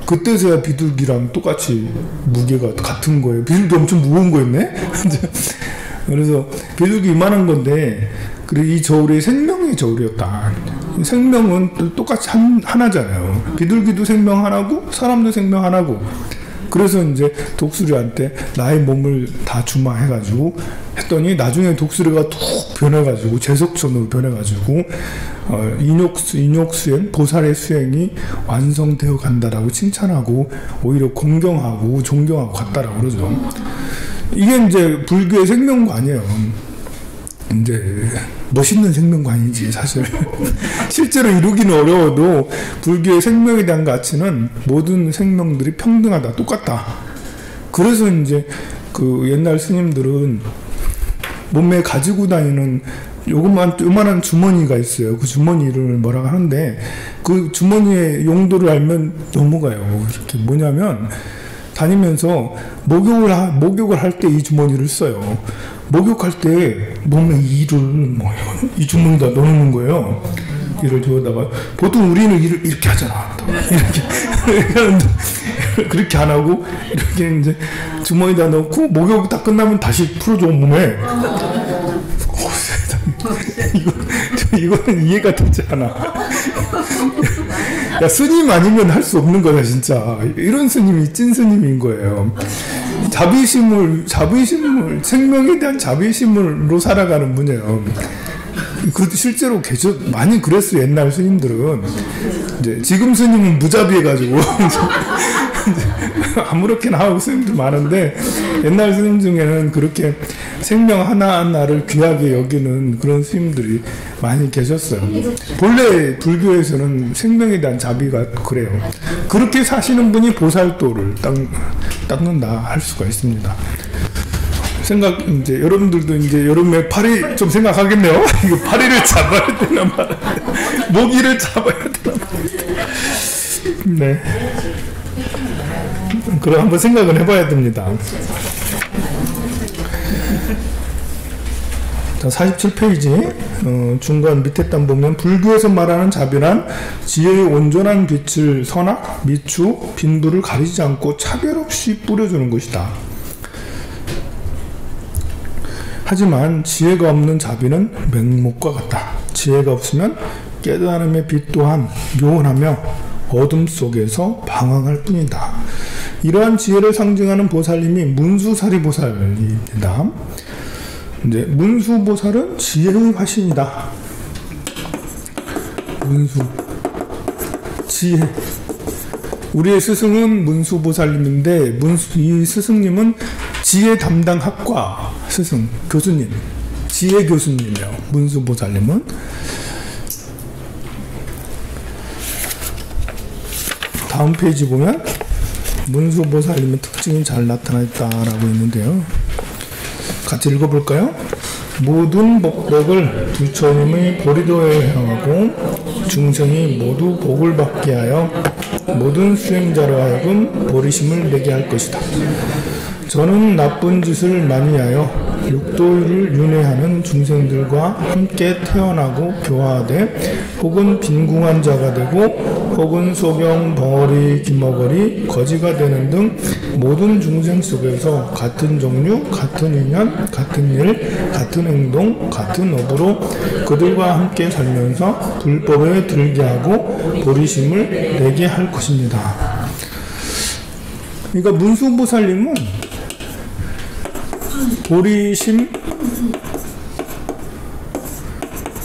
S1: 그때서야 비둘기랑 똑같이 무게가 같은 거예요. 비둘기 엄청 무거운 거였네. 그래서 비둘기 이만한 건데, 그래 이 저울이 생명의 저울이었다. 생명은 똑같이 하나잖아요. 비둘기도 생명 하나고 사람도 생명 하나고. 그래서 이제 독수리한테 나의 몸을 다 주마 해가지고 했더니 나중에 독수리가 툭 변해가지고 제석천으로 변해가지고 인욕수행, 보살의 수행이 완성되어 간다라고 칭찬하고 오히려 공경하고 존경하고 같다라고 그러죠. 이게 이제 불교의 생명관이에요. 이제 멋있는 생명관이지 사실. 실제로 이루기는 어려워도 불교의 생명에 대한 가치는 모든 생명들이 평등하다, 똑같다. 그래서 이제 그 옛날 스님들은 몸에 가지고 다니는 요만한 주머니가 있어요. 그 주머니 이름을 뭐라고 하는데, 그 주머니의 용도를 알면 넘어가요. 이렇게 뭐냐면 다니면서 목욕을 할 때 이 주머니를 써요. 목욕할 때 몸에 이를 이 주머니에다 넣는 거예요. 이를 저어다가. 보통 우리는 이를 이렇게 하잖아. 이렇게 하는데 그렇게 안 하고 이렇게 이제 주머니에다 넣고 목욕 다 끝나면 다시 풀어줘 몸에. 이거는 이해가 되지 않아. 야, 스님 아니면 할 수 없는 거다 진짜. 이런 스님이 찐 스님인 거예요. 자비심을 생명에 대한 자비심으로 살아가는 분이에요. 그것도 실제로 많이 그랬어요. 옛날 스님들은. 이제 지금 스님은 무자비해가지고 아무렇게나 하고 스님들 많은데, 옛날 스님 중에는 그렇게 생명 하나하나를 귀하게 여기는 그런 스님들이 많이 계셨어요. 본래 불교에서는 생명에 대한 자비가 그래요. 그렇게 사시는 분이 보살도를 닦는다 할 수가 있습니다. 이제 여러분들도 이제 여름에 파리 좀 생각하겠네요. 이거 파리를 잡아야 되나 말이야. 모기를 잡아야 되나 말이야. 네. 그럼 한번 생각을 해봐야 됩니다. 자, 47페이지 중간 밑에 단 보면, 불교에서 말하는 자비란 지혜의 온전한 빛을 선악, 미추, 빈부를 가리지 않고 차별 없이 뿌려주는 것이다. 하지만 지혜가 없는 자비는 맹목과 같다. 지혜가 없으면 깨달음의 빛 또한 묘원하며 어둠 속에서 방황할 뿐이다. 이러한 지혜를 상징하는 보살님이 문수사리보살입니다. 이제 문수보살은 지혜의 화신이다. 지혜. 우리의 스승은 문수보살님인데, 이 스승님은 지혜 담당 학과 스승, 교수님, 지혜 교수님이에요. 문수보살님은. 다음 페이지 보면 문수보살님의 특징이 잘 나타나 있다라고 있는데요. 같이 읽어볼까요? 모든 복덕을 부처님의 보리도에 향하고 중생이 모두 복을 받게 하여 모든 수행자로 하여금 보리심을 내게 할 것이다. 저는 나쁜 짓을 많이 하여 육도를 윤회하는 중생들과 함께 태어나고 교화하되, 혹은 빈궁한 자가 되고, 혹은 소경, 벙어리, 기머거리, 거지가 되는 등 모든 중생 속에서 같은 종류, 같은 인연, 같은 일, 같은 행동, 같은 업으로 그들과 함께 살면서 불법에 들게 하고 보리심을 내게 할 것입니다. 그러니까 문수보살님은 보리심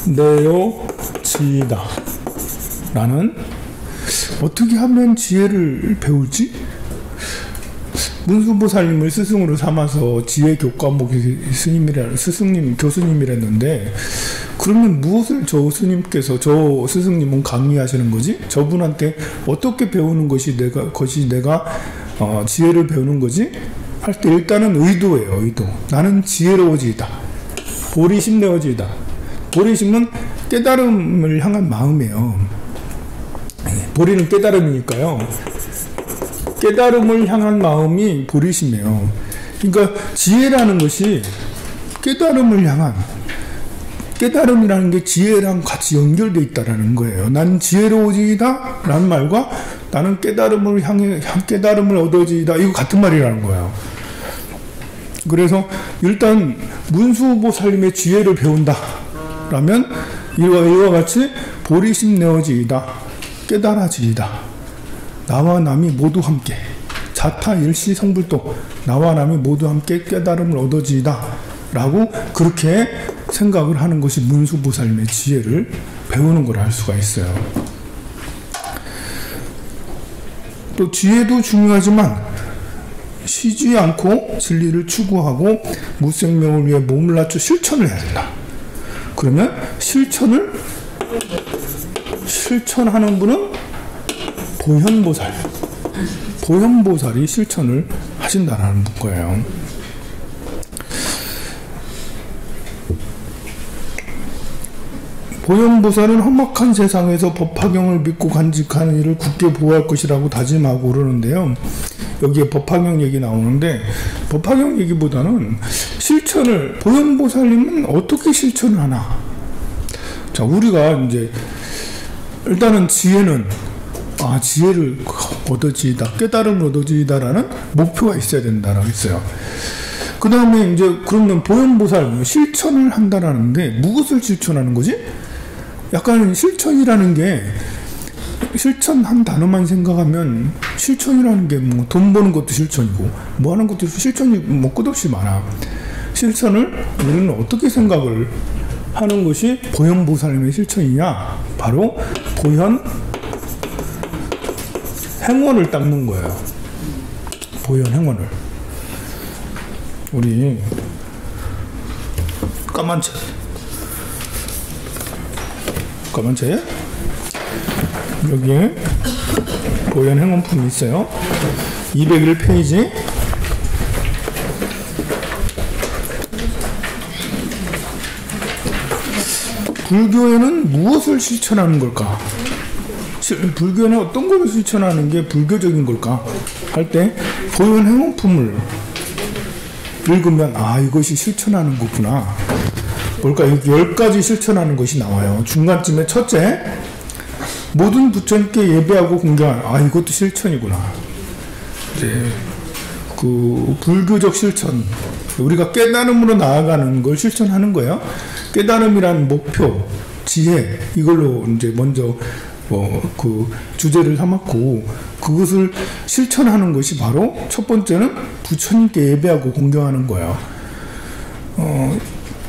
S1: 내어지이다 라는, 어떻게 하면 지혜를 배울지? 문수보살님을 스승으로 삼아서 지혜 교과목이 교수님이랬는데, 그러면 무엇을 저 스님께서, 저 스승님은 강의하시는 거지? 저분한테 어떻게 배우는 것이 내가 지혜를 배우는 거지? 할 때 일단은 의도예요. 의도. 나는 지혜로워지이다. 보리심 내어지이다. 보리심은 깨달음을 향한 마음이에요. 보리는 깨달음이니까요. 깨달음을 향한 마음이 보리심이에요. 그러니까 지혜라는 것이 깨달음을 향한, 깨달음이라는 게 지혜랑 같이 연결되어 있다라는 거예요. 난 지혜로워지이다 라는 말과 나는 깨달음을 향해 깨달음을 얻어지이다, 이거 같은 말이라는 거예요. 그래서 일단 문수보살님의 지혜를 배운다 라면 이와 같이 보리심 내어지이다, 깨달아지이다, 나와 남이 모두 함께 자타 일시 성불도, 나와 남이 모두 함께 깨달음을 얻어지이다 라고 그렇게 생각을 하는 것이 문수보살님의 지혜를 배우는 걸 알 수가 있어요. 또 지혜도 중요하지만 쉬지 않고 진리를 추구하고 무생명을 위해 몸을 낮춰 실천을 해야 된다. 그러면 실천하는 분은 보현보살, 보현보살이 실천을 하신다라는 거예요. 보현보살은 험악한 세상에서 법화경을 믿고 간직하는 이를 굳게 보호할 것이라고 다짐하고 그러는데요. 여기에 법화경 얘기 나오는데, 법화경 얘기보다는 실천을, 보현보살님은 어떻게 실천을 하나. 자, 우리가 이제 일단은 지혜는 지혜를 얻어지이다, 깨달음을 얻어지이다라는 목표가 있어야 된다라고 했어요. 그 다음에 이제 그러면 보현보살 실천을 한다라는데 무엇을 실천하는 거지? 약간 실천이라는 게, 실천한 단어만 생각하면 실천이라는 게 뭐 돈 버는 것도 실천이고 뭐 하는 것도 실천이 뭐 끝없이 많아. 실천을 우리는 어떻게 생각을 하는 것이 보현보살님의 실천이냐? 바로 보현 행원을 닦는 거예요. 보현 행원을. 우리 까만채에 여기에 보현 행원품이 있어요. 201페이지. 불교에는 무엇을 실천하는 걸까? 불교는 어떤 것을 실천하는 게 불교적인 걸까? 할 때 보현 행원품을 읽으면 이것이 실천하는 거구나. 뭘까? 10가지 실천하는 것이 나와요. 중간쯤에 첫째, 모든 부처님께 예배하고 공경하는, 이것도 실천이구나. 이제 그 불교적 실천, 우리가 깨달음으로 나아가는 걸 실천하는 거예요. 깨달음이란 목표, 지혜, 이걸로 이제 먼저 그 주제를 삼았고, 그것을 실천하는 것이 바로 첫 번째는 부처님께 예배하고 공경하는 거예요.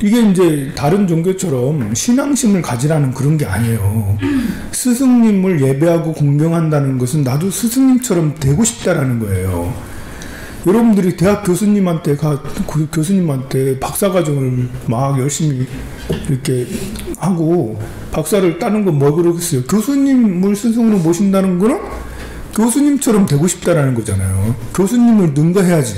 S1: 이게 이제 다른 종교처럼 신앙심을 가지라는 그런 게 아니에요. 스승님을 예배하고 공경한다는 것은 나도 스승님처럼 되고 싶다라는 거예요. 여러분들이 대학 교수님한테 그 교수님한테 박사과정을 막 열심히 이렇게 하고 박사를 따는 건 뭐 그러겠어요? 교수님을 스승으로 모신다는 거는 교수님처럼 되고 싶다라는 거잖아요. 교수님을 능가해야지.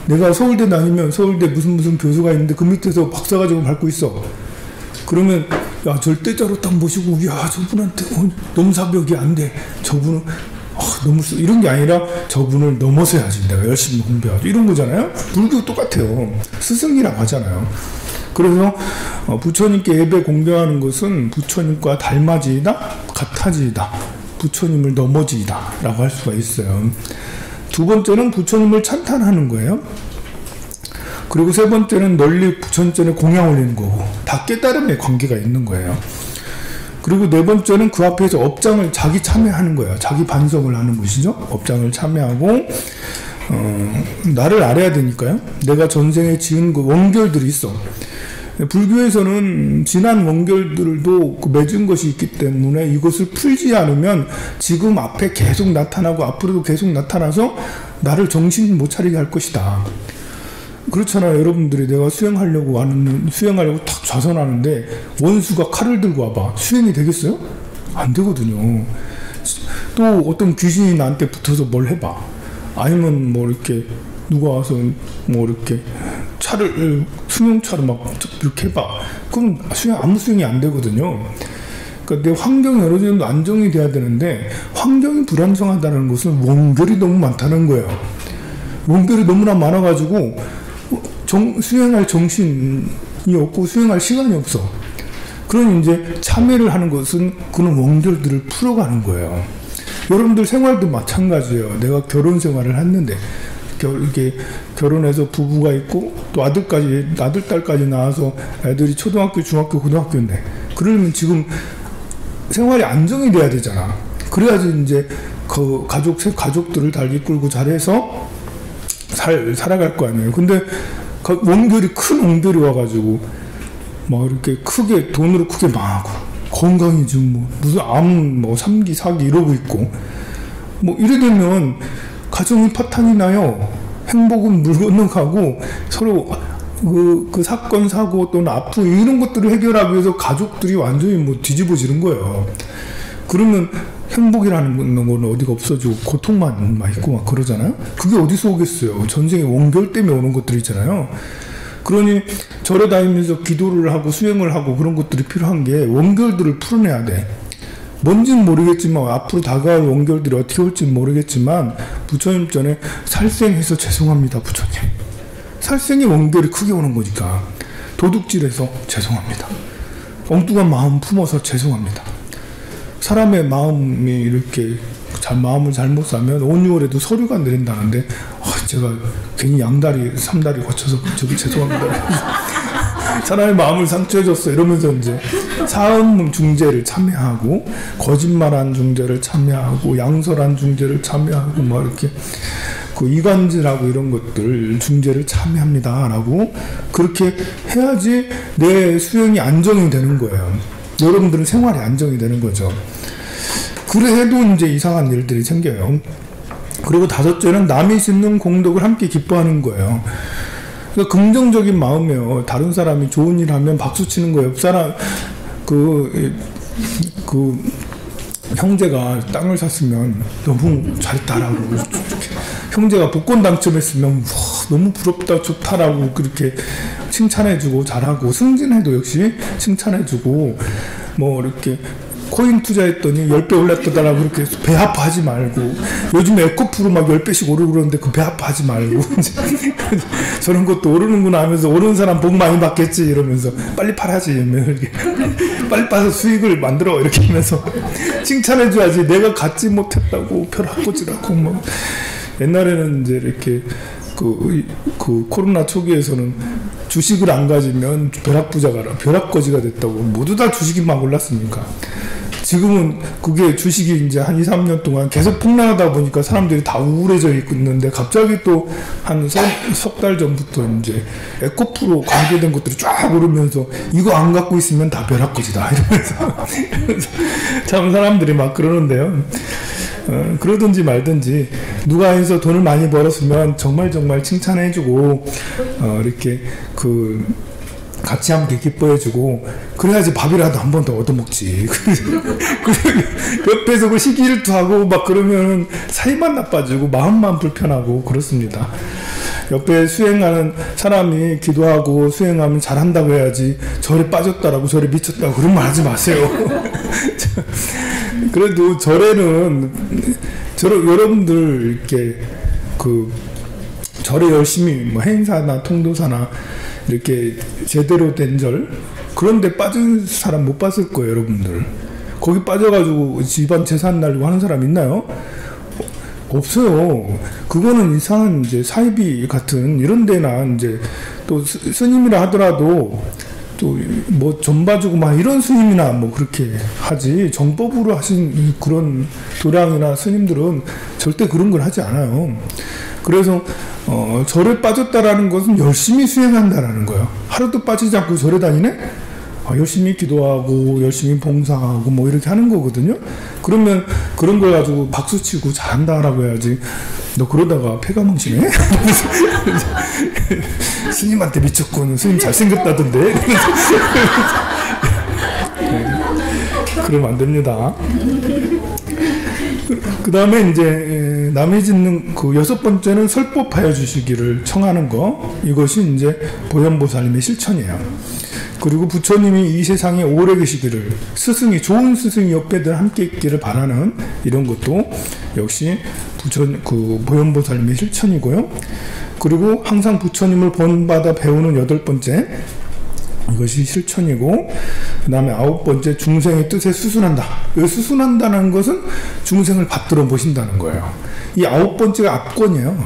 S1: 내가 서울대 다니면 서울대 무슨 교수가 있는데 그 밑에서 박사과정을 밟고 있어. 그러면 절대자로 딱 모시고 저분한테 넘사벽이 안 돼. 저분은 너무 이런 게 아니라 저분을 넘어서 해야지. 내가 열심히 공부하죠. 이런 거잖아요. 불교 똑같아요. 스승이라고 하잖아요. 그래서 부처님께 예배 공경하는 것은 부처님과 닮아지이다, 같아지이다, 부처님을 넘어지이다 라고 할 수가 있어요. 두 번째는 부처님을 찬탄하는 거예요. 그리고 세 번째는 널리 부처님 전에 공양 올리는 거고, 다 깨달음의 관계가 있는 거예요. 그리고 네 번째는 그 앞에서 업장을 자기 참여하는 거예요. 자기 반성을 하는 것이죠. 업장을 참여하고 나를 알아야 되니까요. 내가 전생에 지은 그 원결들이 있어. 불교에서는 지난 원결들도 맺은 것이 있기 때문에 이것을 풀지 않으면 지금 앞에 계속 나타나고 앞으로도 계속 나타나서 나를 정신 못 차리게 할 것이다. 그렇잖아요. 여러분들이 내가 수행하려고 탁 좌선하는데 원수가 칼을 들고 와봐. 수행이 되겠어요? 안 되거든요. 또 어떤 귀신이 나한테 붙어서 뭘 해봐. 아니면 뭐 이렇게 누가 와서 뭐 이렇게 승용차를 막 이렇게 해봐. 그럼 아무 수행이 안 되거든요. 그러니까 내 환경이 어느 정도 안정이 돼야 되는데 환경이 불안정하다는 것은 원결이 너무 많다는 거예요. 원결이 너무나 많아가지고 수행할 정신이 없고 수행할 시간이 없어. 그러니 이제 참회를 하는 것은 그런 원결들을 풀어가는 거예요. 여러분들 생활도 마찬가지예요. 내가 결혼 생활을 했는데 이렇게 결혼해서 부부가 있고 또 아들, 딸까지 낳아서 애들이 초등학교, 중학교, 고등학교인데 그러면 지금 생활이 안정이 돼야 되잖아. 그래야지 이제 그 가족들을 달리 끌고 잘해서 살아갈 거 아니에요. 근데 큰 원결이 와가지고 막 이렇게 크게 돈으로 크게 망하고 건강이 지금 무슨 암 3기 4기 이러고 있고 이래 되면 가정이 파탄이 나요. 행복은 물 건너가고 서로 그 사건 사고 또는 아픔 이런 것들을 해결하기 위해서 가족들이 완전히 뒤집어지는 거예요. 그러면 행복이라는 건 어디가 없어지고 고통만 있고 막 그러잖아요. 그게 어디서 오겠어요. 전쟁의 원결 때문에 오는 것들이 있잖아요. 그러니 절에 다니면서 기도를 하고 수행을 하고 그런 것들이 필요한 게 원결들을 풀어내야 돼. 뭔지는 모르겠지만 앞으로 다가올 원결들이 어떻게 올지는 모르겠지만 부처님 전에 살생해서 죄송합니다 부처님. 살생의 원결이 크게 오는 거니까 도둑질해서 죄송합니다. 엉뚱한 마음 품어서 죄송합니다. 사람의 마음이 이렇게 마음을 잘못 사면 5, 6월에도 서류가 내린다는데 제가 괜히 양다리, 3다리 거쳐서 저기 죄송합니다. 사람의 마음을 상처해줬어 이러면서 이제 사음 중재를 참여하고 거짓말한 중재를 참여하고 양설한 중재를 참여하고 이렇게 그 이간질하고 이런 것들 중재를 참여합니다라고 그렇게 해야지 내 수행이 안정이 되는 거예요. 여러분들은 생활이 안정이 되는 거죠. 그래도 이제 이상한 일들이 생겨요. 그리고 다섯째는 남이 짓는 공덕을 함께 기뻐하는 거예요. 그러니까 긍정적인 마음이에요. 다른 사람이 좋은 일 하면 박수 치는 거예요. 옆 사람 형제가 땅을 샀으면 너무 잘했다라고 형제가 복권 당첨했으면 너무 부럽다 좋다라고 그렇게 칭찬해주고 잘하고 승진해도 역시 칭찬해주고 이렇게 코인 투자했더니 10배 올랐다라고 그렇게 배 아파하지 말고 요즘에 에코프로 막 10배씩 오르고 그러는데 그 배 아파하지 말고 저런 것도 오르는구나 하면서 오르는 사람 복 많이 받겠지 이러면서 빨리 팔아야지 이렇게 빨리 빠서 수익을 만들어 이렇게 하면서 칭찬해줘야지 내가 갖지 못했다고 벼락거지라고 옛날에는 이제 이렇게 그 코로나 초기에서는 주식을 안 가지면 벼락거지가 됐다고 모두 다 주식이 막 올랐습니까? 지금은 그게 주식이 이제 한 2, 3년 동안 계속 폭락하다 보니까 사람들이 다 우울해져 있는데 갑자기 또 한 석 달 전부터 이제 에코프로 관계된 것들이 쫙 오르면서 이거 안 갖고 있으면 다 벼락거지다 이러면서 참 사람들이 막 그러는데요. 그러든지 말든지 누가 해서 돈을 많이 벌었으면 정말 칭찬해주고 이렇게 같이 함께 기뻐해주고 그래야지 밥이라도 한 번 더 얻어먹지. 옆에서 그 시기일투하고 막 그러면 사이만 나빠지고 마음만 불편하고 그렇습니다. 옆에 수행하는 사람이 기도하고 수행하면 잘한다고 해야지 절에 빠졌다라고 절에 미쳤다고 그런 말 하지 마세요. 그래도 절에는 여러분들 이렇게 절에 열심히 행사나 통도사나 이렇게 제대로 된 절 그런데 빠진 사람 못 봤을 거예요. 여러분들 거기 빠져가지고 집안 재산 날리고 하는 사람 있나요? 없어요. 그거는 이상한 이제 사이비 같은 이런 데나 이제 또 스님이라 하더라도 또 좀 봐주고 막 이런 스님이나 그렇게 하지 정법으로 하신 그런 도량이나 스님들은 절대 그런 걸 하지 않아요. 그래서 절에 빠졌다라는 것은 열심히 수행한다라는 거예요. 하루도 빠지지 않고 절에 다니네? 열심히 기도하고 열심히 봉사하고 이렇게 하는 거거든요. 그러면 그런 걸 가지고 박수치고 잘한다라고 해야지 너 그러다가 폐가망신해? 스님한테 미쳤군. 스님 잘생겼다던데? 그러면 안 됩니다. 그 다음에 이제 남이 짓는 그 6번째는 설법하여 주시기를 청하는 거. 이것이 이제 보현보살님의 실천이에요. 그리고 부처님이 이 세상에 오래 계시기를, 스승이, 좋은 스승이 옆에들 함께 있기를 바라는 이런 것도 역시 보현보살님의 실천이고요. 그리고 항상 부처님을 본받아 배우는 8번째, 이것이 실천이고, 그 다음에 9번째, 중생의 뜻에 수순한다. 이 수순한다는 것은 중생을 받들어 보신다는 거예요. 이 9번째가 압권이에요.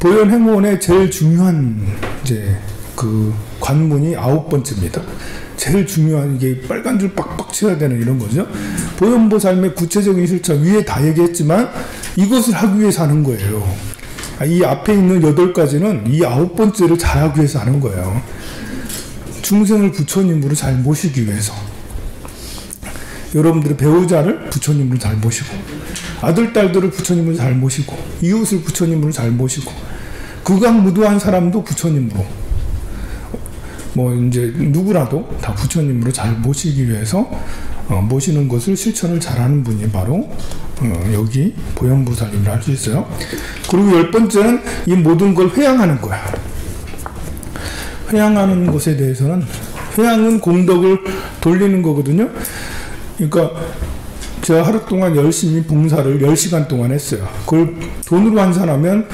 S1: 보현행원의 제일 중요한 이제 그 관문이 9번째입니다. 제일 중요한, 이게 빨간 줄 빡빡 쳐야 되는 이런 거죠. 보현보살님의 구체적인 실천, 위에 다 얘기했지만 이것을 하기 위해서 하는 거예요. 이 앞에 있는 8가지는 이 9번째를 잘하기 위해서 하는 거예요. 중생을 부처님으로 잘 모시기 위해서. 여러분들의 배우자를 부처님으로 잘 모시고, 아들, 딸들을 부처님으로 잘 모시고, 이웃을 부처님으로 잘 모시고, 극악무도한 사람도 부처님으로, 뭐 이제 누구라도 다 부처님으로 잘 모시기 위해서 모시는 것을 실천을 잘하는 분이 바로 여기 보현보살님이라 할 수 있어요. 그리고 10번째는 이 모든 걸 회양하는 거야. 회양하는 것에 대해서는, 회양은 공덕을 돌리는 거거든요. 그러니까 제가 하루 동안 열심히 봉사를 10시간 동안 했어요. 그걸 돈으로 환산하면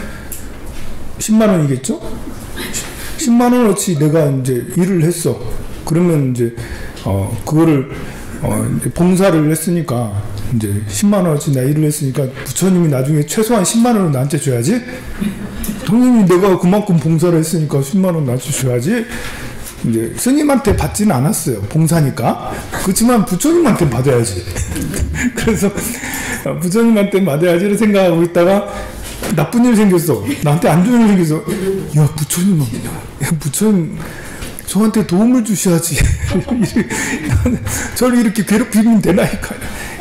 S1: 10만 원이겠죠? 10만 원어치 내가 이제 일을 했어. 그러면 이제 그거를 이제 봉사를 했으니까, 이제 10만 원어치 나 일을 했으니까 부처님이 나중에 최소한 10만 원을 나한테 줘야지. 동님이 내가 그만큼 봉사를 했으니까 10만 원 나한테 줘야지. 이제 스님한테 받지는 않았어요. 봉사니까. 그렇지만 부처님한테 받아야지. 그래서 부처님한테 받아야지를 생각하고 있다가 나쁜 일 생겼어. 나한테 안 좋은 일 생겼어. 야, 부처님 저한테 도움을 주셔야지. 저를 이렇게 괴롭히면 되나이까.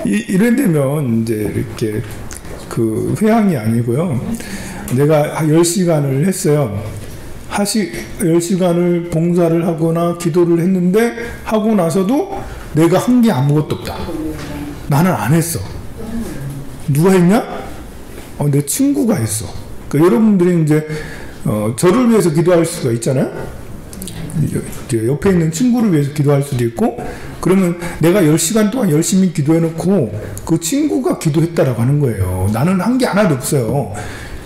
S1: 이런데면 이제 이렇게 그 회양이 아니고요. 내가 10시간을 했어요. 10시간을 봉사를 하거나 기도를 했는데, 하고 나서도 내가 한 게 아무것도 없다. 나는 안 했어. 누가 했냐? 내 친구가 했어. 그러니까 여러분들이 이제 저를 위해서 기도할 수가 있잖아요. 이제 옆에 있는 친구를 위해서 기도할 수도 있고, 그러면 내가 10시간 동안 열심히 기도해놓고 그 친구가 기도했다라고 하는 거예요. 나는 한 게 하나도 없어요.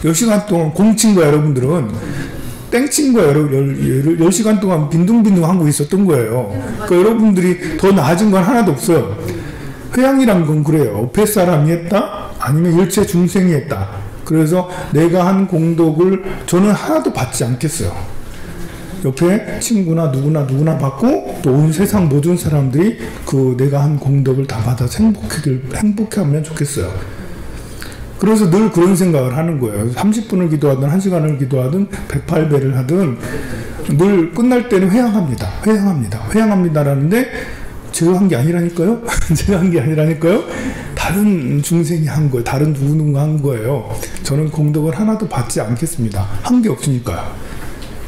S1: 10시간 동안 공친 거야. 여러분들은 땡친 거예요. 10시간 동안 빈둥빈둥 하고 있었던 거예요. 그러니까 여러분들이 더 나아진 건 하나도 없어요. 회양이란 건 그래요. 옆에 사람이 했다? 아니면 일체 중생이 했다. 그래서 내가 한 공덕을 저는 하나도 받지 않겠어요. 옆에 친구나 누구나 받고, 또 온 세상 모든 사람들이 그 내가 한 공덕을 다 받아서 행복해하면 좋겠어요. 그래서 늘 그런 생각을 하는 거예요. 30분을 기도하든 1시간을 기도하든 108배를 하든 늘 끝날 때는 회양합니다라는데, 제가 한 게 아니라니까요. 제가 한 게 아니라니까요. 다른 중생이 한 거예요. 다른 누구누가 한 거예요. 저는 공덕을 하나도 받지 않겠습니다. 한 게 없으니까요.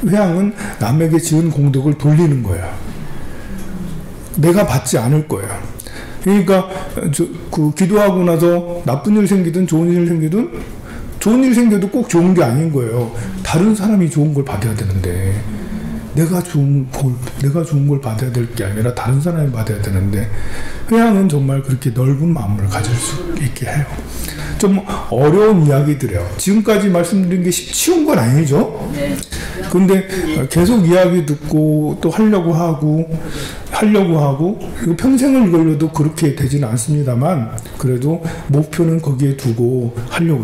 S1: 회양은 남에게 지은 공덕을 돌리는 거예요. 내가 받지 않을 거예요. 그러니까 그 기도하고 나서 나쁜 일 생기든 좋은 일 생기든, 좋은 일 생겨도 꼭 좋은 게 아닌 거예요. 다른 사람이 좋은 걸 받아야 되는데, 내가 좋은 걸 받아야 될 게 아니라 다른 사람이 받아야 되는데, 회양은 정말 그렇게 넓은 마음을 가질 수 있게 해요. 좀 어려운 이야기들이에요. 지금까지 말씀드린 게 쉬운 건 아니죠. 근데 계속 이야기 듣고 또 하려고 하고 이거 평생을 걸려도 그렇게 되지는 않습니다만, 그래도 목표는 거기에 두고 하려고